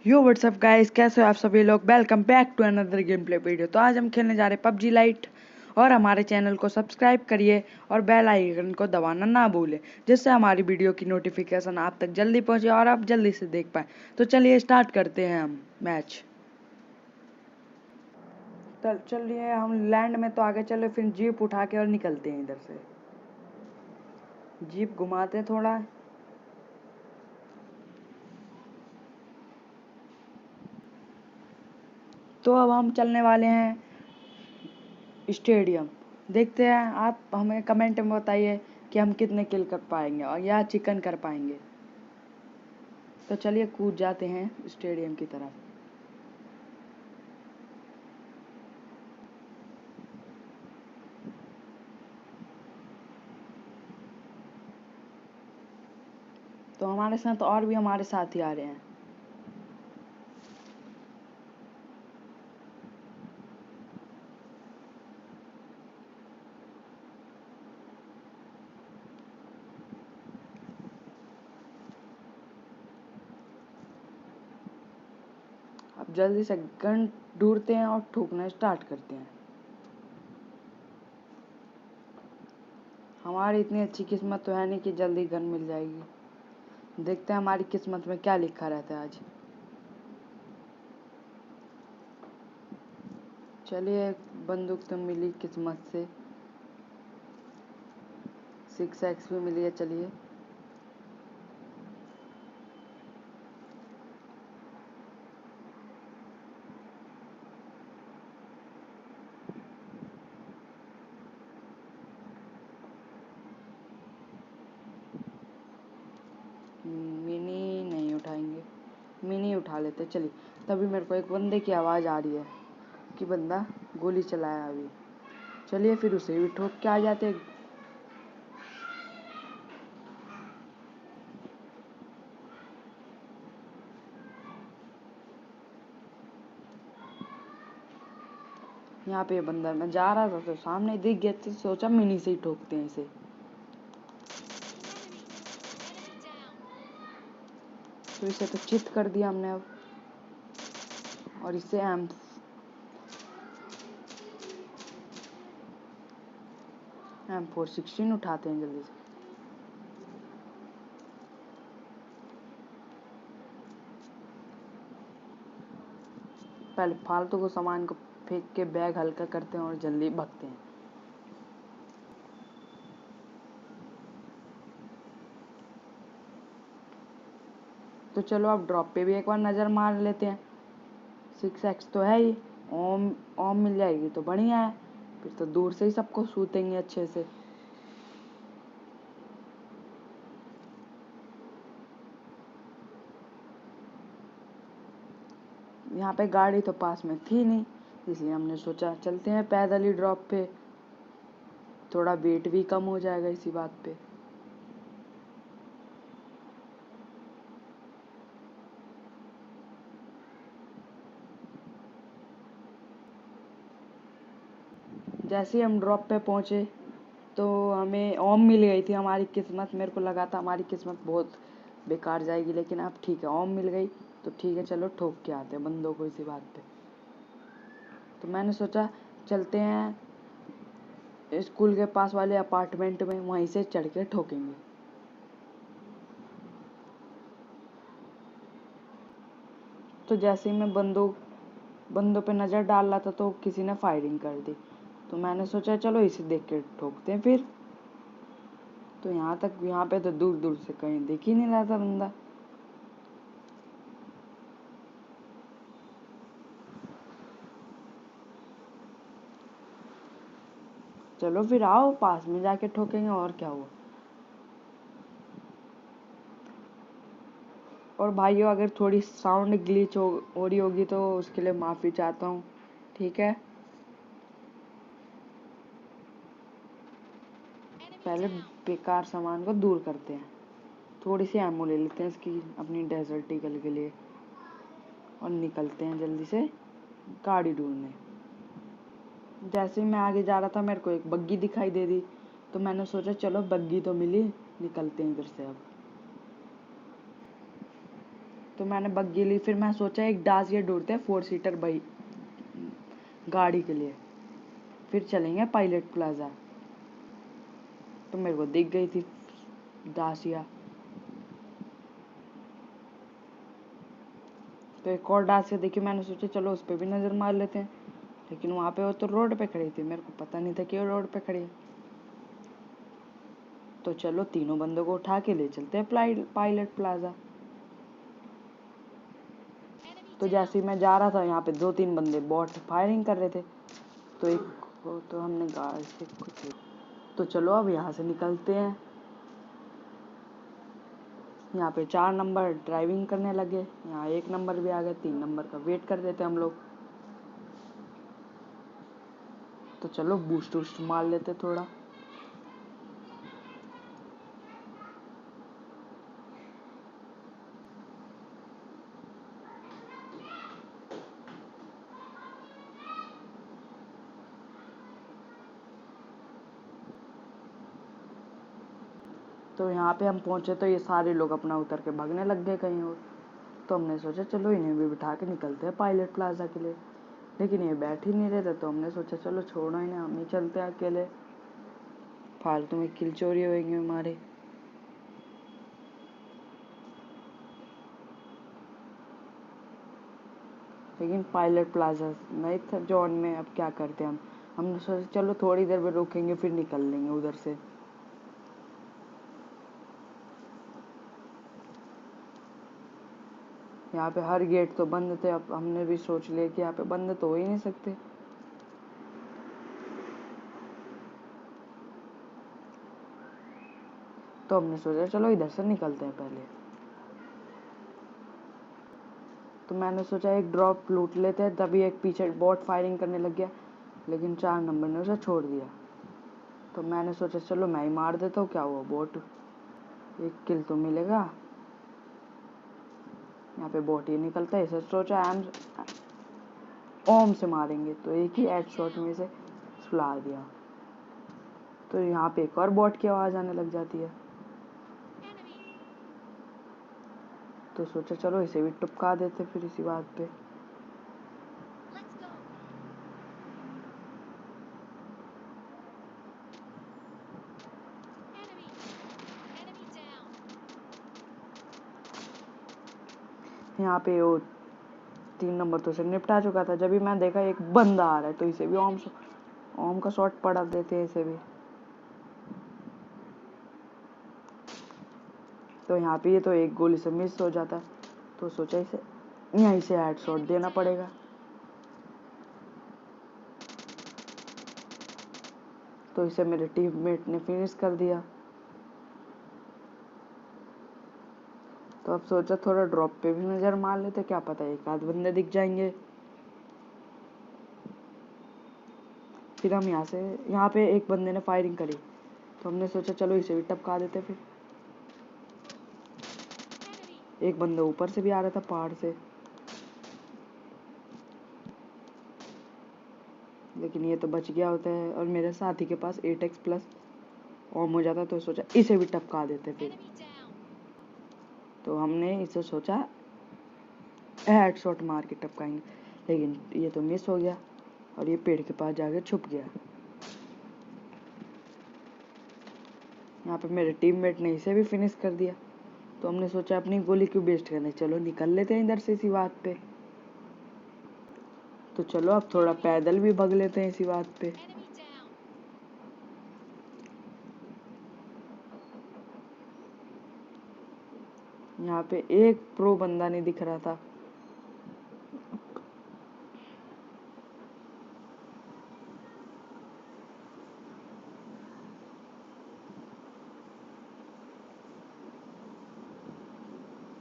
यो WhatsApp guys, कैसे हो आप सभी लोग। Welcome back to another game play video. तो आज हम खेलने जा रहे हैं पबजी लाइट। और हमारे चैनल को सब्सक्राइब करिए और बेल आइकन को दबाना ना भूलें, जिससे हमारी वीडियो की नोटिफिकेशन आप तक जल्दी पहुंचे और आप जल्दी से देख पाएँ। तो चलिए स्टार्ट करते हैं हम मैच। चलिए हम लैंड में तो आगे चले, फिर जीप उठा के और निकलते हैं इधर से। जीप घुमाते थोड़ा। तो अब हम चलने वाले हैं स्टेडियम। देखते हैं, आप हमें कमेंट में बताइए कि हम कितने किल कर पाएंगे और या चिकन कर पाएंगे। तो चलिए कूद जाते हैं स्टेडियम की तरफ। तो हमारे साथ और भी हमारे साथी आ रहे हैं। अब जल्दी से गन ढूंढते हैं और ठोकना स्टार्ट करते हैं। हमारी इतनी अच्छी किस्मत तो है नहीं कि जल्दी गन मिल जाएगी। देखते हैं हमारी किस्मत में क्या लिखा रहता है आज। चलिए बंदूक तो मिली किस्मत से, 6x भी मिली है। चलिए मिनी नहीं उठाएंगे, मिनी उठा लेते। चलिए, तभी मेरे को एक बंदे की आवाज़ आ रही है कि बंदा गोली चलाया अभी। चलिए फिर उसे भी ठोक के आ जाते। यहाँ पे बंदा, मैं जा रहा था तो सामने दिख गया, तो सोचा मिनी से ही ठोकते हैं इसे। तो इसे तो चित कर दिया हमने अब। और इसे M416 उठाते हैं जल्दी से। पहले फालतू को सामान को फेंक के बैग हल्का करते हैं और जल्दी भागते हैं। तो चलो अब ड्रॉप पे भी एक बार नज़र मार लेते हैं। 6x तो है ही, ओम ओम मिल जाएगी तो बढ़िया है। फिर तो दूर से ही सबको सूतेंगे अच्छे से। यहाँ पे गाड़ी तो पास में थी नहीं, इसलिए हमने सोचा चलते हैं पैदल ही ड्रॉप पे, थोड़ा वेट भी कम हो जाएगा इसी बात पे। जैसे ही हम ड्रॉप पे पहुँचे तो हमें ओम मिल गई थी। हमारी किस्मत, मेरे को लगा था हमारी किस्मत बहुत बेकार जाएगी, लेकिन अब ठीक है, ओम मिल गई तो ठीक है। चलो ठोक के आते हैं बंदों को इसी बात पे। तो मैंने सोचा चलते हैं स्कूल के पास वाले अपार्टमेंट में, वहीं से चढ़ के ठोकेंगे। तो जैसे ही मैं बंदों पे नज़र डाल रहा था तो किसी ने फायरिंग कर दी। तो मैंने सोचा चलो इसे देख के ठोकते हैं फिर। तो यहाँ पे तो दूर दूर से कहीं दिख ही नहीं रहा था बंदा। चलो फिर आओ, पास में जाके ठोकेंगे, और क्या हुआ। और भाइयों, अगर थोड़ी साउंड ग्लिच हो रही होगी तो उसके लिए माफ़ी चाहता हूँ, ठीक है। पहले बेकार सामान को दूर करते हैं। थोड़ी सी एमो ले लेते हैं इसकी, अपनी डेजर्ट ईगल के लिए, और निकलते हैं जल्दी से गाड़ी ढूंढने। जैसे ही मैं आगे जा रहा था मेरे को एक बग्गी दिखाई दे दी, तो मैंने सोचा चलो बग्गी तो मिली, निकलते हैं इधर से अब। तो मैंने बग्गी ली। फिर मैं सोचा एक डासिया ढूंढते हैं 4 सीटर भाई गाड़ी के लिए, फिर चलेंगे पायलट प्लाजा। तो मेरे को दिख गई थी डासिया। तो एक और डासिया देखी, मैंने सोचा चलो उस पर भी नज़र मार लेते हैं, लेकिन वहाँ पे वो तो रोड पे खड़ी थी, मेरे को पता नहीं था कि वो रोड पे खड़ी है। तो चलो तीनों बंदों को उठा के ले चलते हैं पायलट प्लाजा। तो जैसे ही मैं जा रहा था, यहाँ पे 2-3 बंदे बॉट फायरिंग कर रहे थे। तो एक को तो हमने गाड़ी से कुछ, तो चलो अब यहाँ से निकलते हैं। यहाँ पे 4 नंबर ड्राइविंग करने लगे, यहाँ 1 नंबर भी आ गए, 3 नंबर का वेट कर रहे थे हम लोग। तो चलो बूस्ट वूस्ट मार लेते थोड़ा। तो यहाँ पे हम पहुँचे तो ये सारे लोग अपना उतर के भागने लग गए कहीं और। तो हमने सोचा चलो इन्हें भी बिठा के निकलते हैं पायलट प्लाजा के लिए, लेकिन ये बैठ ही नहीं रहे थे। तो हमने सोचा चलो छोड़ो इन्हें, हम ही चलते हैं अकेले, फालतू में किल चोरी होएंगे हमारे। लेकिन पायलट प्लाजा नहीं था जॉन में, अब क्या करते हम। हमने सोचा चलो थोड़ी देर में रुकेंगे फिर निकल लेंगे उधर से। यहाँ पे हर गेट तो बंद थे, अब हमने भी सोच लिया कि यहाँ पे बंद तो हो ही नहीं सकते। तो हमने सोचा चलो इधर से निकलते हैं पहले। तो मैंने सोचा एक ड्रॉप लूट लेते हैं, तभी एक पीछे बॉट फायरिंग करने लग गया, लेकिन 4 नंबर ने उसे छोड़ दिया। तो मैंने सोचा चलो मैं ही मार देता हूँ, क्या हुआ बॉट, एक किल तो मिलेगा। यहाँ पे बॉट ही निकलता है, इसे सोचा ओम से मारेंगे, तो एक ही हेड शॉट में से सुला दिया। तो यहाँ पे एक और बॉट की आवाज़ आने लग जाती है। तो सोचा चलो इसे भी टपका देते फिर इसी बात पे। यहाँ पे वो 3 नंबर तो उसे निपटा चुका था। जब भी मैं देखा एक बंदा आ रहा है, तो इसे भी ओम का शॉट पड़ा देते हैं इसे भी। तो यहाँ पे ये तो एक गोली से मिस हो जाता, तो सोचा इसे यहीं से हेड शॉट देना पड़ेगा। तो इसे मेरे टीममेट ने फिनिश कर दिया। तो अब सोचा थोड़ा ड्रॉप पे भी नज़र मार लेते, क्या पता एक आध बंदे दिख जाएंगे। फिर हम यहाँ पे एक बंदे ने फायरिंग करी, तो हमने सोचा चलो इसे भी टपका देते। फिर एक बंदा ऊपर से भी आ रहा था पहाड़ से, लेकिन ये तो बच गया होता है, और मेरे साथी के पास 8x प्लस ओम हो जाता, तो सोचा इसे भी टपका देते। फिर तो हमने इसे सोचा हेड शॉट मार के टपकाएंगे, लेकिन ये तो मिस हो गया और ये पेड़ के पास जाके छुप गया। यहाँ पे मेरे टीममेट ने इसे भी फिनिश कर दिया। तो हमने सोचा अपनी गोली क्यों वेस्ट करने, चलो निकल लेते हैं इधर से इसी बात पे। तो चलो अब थोड़ा पैदल भी भाग लेते हैं इसी बात पे। यहाँ पे एक प्रो बंदा नहीं दिख रहा था।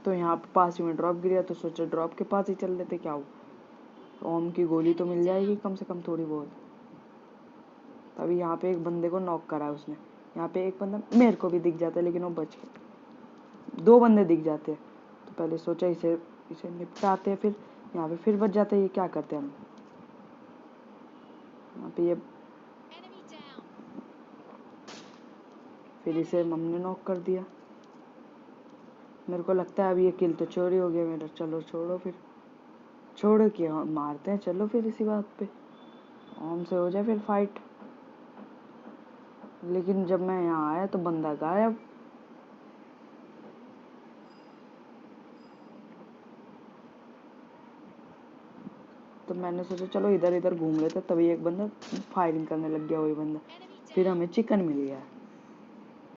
तो यहाँ पे पास ही में ड्रॉप गिरा, तो सोचा ड्रॉप के पास ही चल लेते, क्या हो ओम की गोली तो मिल जाएगी कम से कम थोड़ी बहुत। तभी यहाँ पे एक बंदे को नॉक करा उसने। यहाँ पे एक बंदा मेरे को भी दिख जाता है, लेकिन वो बच गया। 2 बंदे दिख जाते हैं, तो पहले सोचा इसे निपटाते हैं, फिर यहाँ पे फिर बच जाते हैं। ये क्या करते हैं हम, यहाँ पे ये फिर इसे हमने नॉक कर दिया। मेरे को लगता है अब ये किल तो चोरी हो गया मेरा। चलो छोड़ो फिर, छोड़ो क्या मारते हैं, चलो फिर इसी बात पे ओम से हो जाए फिर फाइट। लेकिन जब मैं यहाँ आया तो बंदा गायब। तो मैंने सोचा चलो इधर इधर घूम लेते, तभी एक बंदा फायरिंग करने लग गया, वही बंदा। फिर हमें चिकन मिल गया।